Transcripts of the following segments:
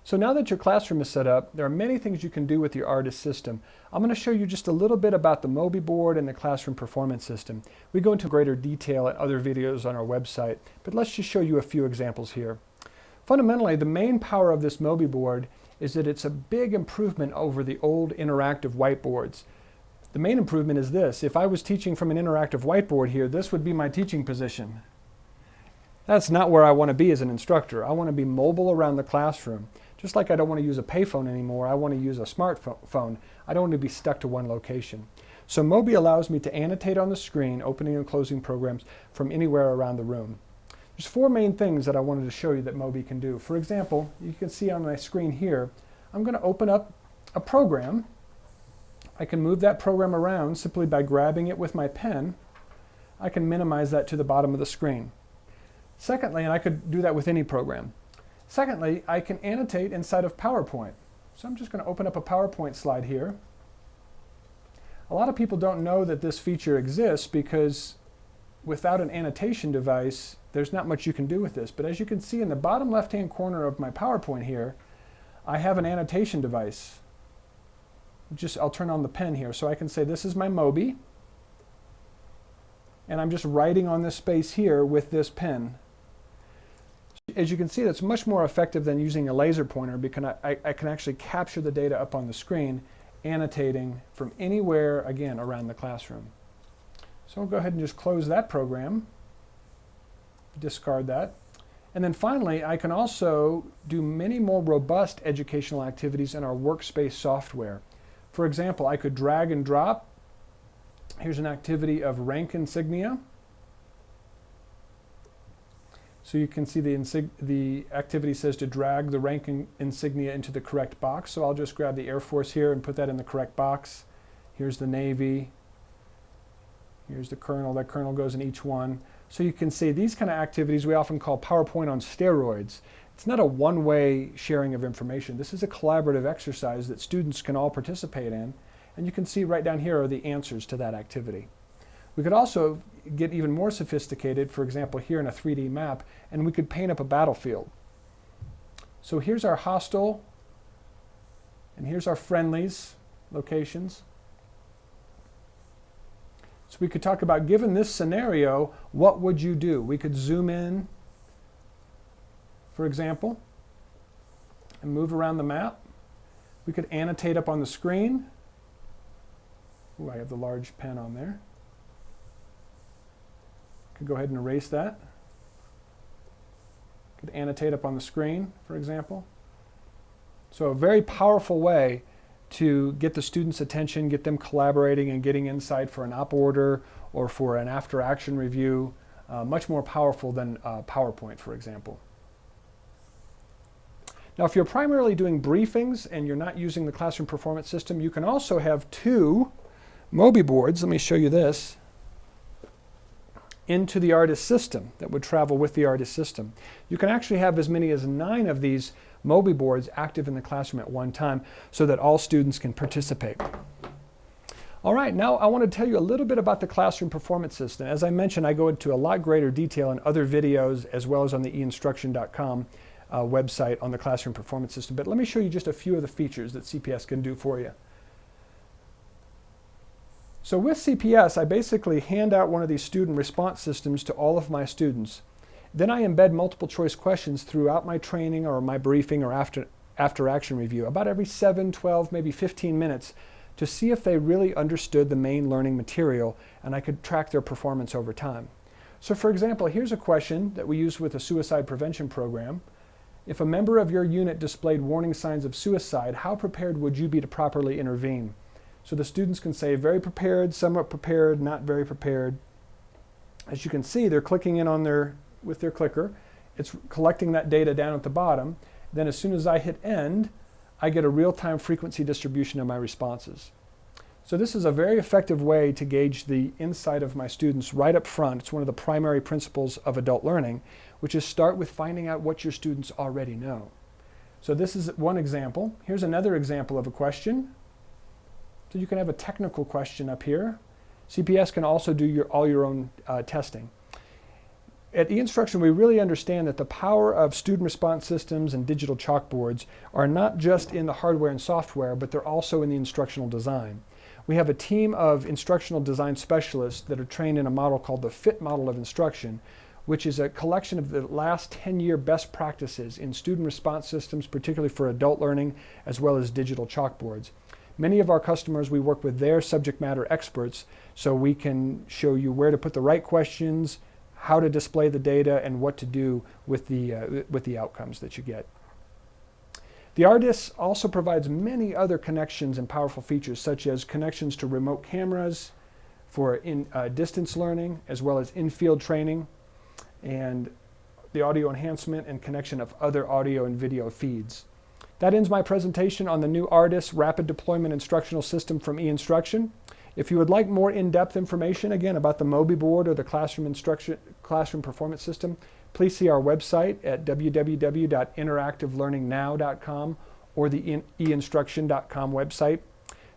So now that your classroom is set up, there are many things you can do with your RDIS system. I'm going to show you just a little bit about the Mobi board and the classroom performance system. We go into greater detail in other videos on our website, but let's just show you a few examples here. Fundamentally, the main power of this Mobi board is that it's a big improvement over the old interactive whiteboards. The main improvement is this. If I was teaching from an interactive whiteboard here, this would be my teaching position. That's not where I want to be as an instructor. I want to be mobile around the classroom. Just like I don't want to use a payphone anymore, I want to use a smartphone. I don't want to be stuck to one location. So Mobi allows me to annotate on the screen, opening and closing programs from anywhere around the room. There's four main things that I wanted to show you that Mobi can do. For example, you can see on my screen here, I'm going to open up a program. I can move that program around simply by grabbing it with my pen. I can minimize that to the bottom of the screen. Secondly, and I could do that with any program. Secondly, I can annotate inside of PowerPoint. So I'm just going to open up a PowerPoint slide here. A lot of people don't know that this feature exists because without an annotation device, there's not much you can do with this. But as you can see in the bottom left-hand corner of my PowerPoint here, I have an annotation device. I'll turn on the pen here so I can say this is my Mobi. And I'm just writing on this space here with this pen. As you can see, that's much more effective than using a laser pointer because I can actually capture the data up on the screen, annotating from anywhere, again, around the classroom. So I'll go ahead and just close that program, discard that. And then finally, I can also do many more robust educational activities in our workspace software. For example, I could drag and drop. Here's an activity of rank insignia. So you can see the activity says to drag the rank insignia into the correct box. So I'll just grab the Air Force here and put that in the correct box. Here's the Navy. Here's the Colonel. That Colonel goes in each one. So you can see these kind of activities we often call PowerPoint on steroids. It's not a one-way sharing of information. This is a collaborative exercise that students can all participate in. And you can see right down here are the answers to that activity. We could also get even more sophisticated, for example, here in a 3D map, and we could paint up a battlefield. So here's our hostile, and here's our friendlies locations. So we could talk about, given this scenario, what would you do? We could zoom in, for example, and move around the map. We could annotate up on the screen. Ooh, I have the large pen on there. Could go ahead and erase that. Could annotate up on the screen, for example. So a very powerful way to get the students' attention, get them collaborating and getting insight for an op order or for an after-action review. Much more powerful than PowerPoint, for example. Now, if you're primarily doing briefings and you're not using the classroom performance system, you can also have two Mobi boards. Let me show you this. Into the RDIS system that would travel with the RDIS system. You can actually have as many as 9 of these Mobi boards active in the classroom at one time so that all students can participate. All right, now I want to tell you a little bit about the classroom performance system. As I mentioned, I go into a lot greater detail in other videos as well as on the einstruction.com website on the classroom performance system. But let me show you just a few of the features that CPS can do for you. So with CPS, I basically hand out one of these student response systems to all of my students. Then I embed multiple choice questions throughout my training or my briefing or after action review, about every 7, 12, maybe 15 minutes to see if they really understood the main learning material, and I could track their performance over time. So for example, here's a question that we use with a suicide prevention program. If a member of your unit displayed warning signs of suicide, how prepared would you be to properly intervene? So the students can say very prepared, somewhat prepared, not very prepared. As you can see, they're clicking in on with their clicker. It's collecting that data down at the bottom. Then as soon as I hit end, I get a real-time frequency distribution of my responses. So this is a very effective way to gauge the insight of my students right up front. It's one of the primary principles of adult learning, which is start with finding out what your students already know. So this is one example. Here's another example of a question. So you can have a technical question up here. CPS can also do all your own testing. At eInstruction, we really understand that the power of student response systems and digital chalkboards are not just in the hardware and software, but they're also in the instructional design. We have a team of instructional design specialists that are trained in a model called the FIT model of instruction, which is a collection of the last 10-year best practices in student response systems, particularly for adult learning, as well as digital chalkboards. Many of our customers, we work with their subject matter experts, so we can show you where to put the right questions, how to display the data, and what to do with the outcomes that you get. The RDIS also provides many other connections and powerful features, such as connections to remote cameras for distance learning, as well as in-field training, and the audio enhancement and connection of other audio and video feeds. That ends my presentation on the new RDIS Rapid Deployment Instructional System from eInstruction. If you would like more in-depth information, again, about the Moby board or the classroom performance system, please see our website at www.interactivelearningnow.com or the eInstruction.com website.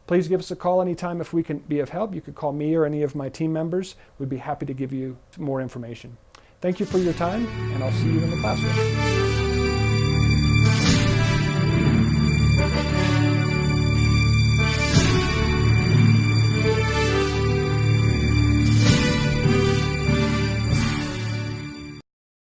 Please give us a call anytime if we can be of help. You could call me or any of my team members. We'd be happy to give you more information. Thank you for your time, and I'll see you in the classroom.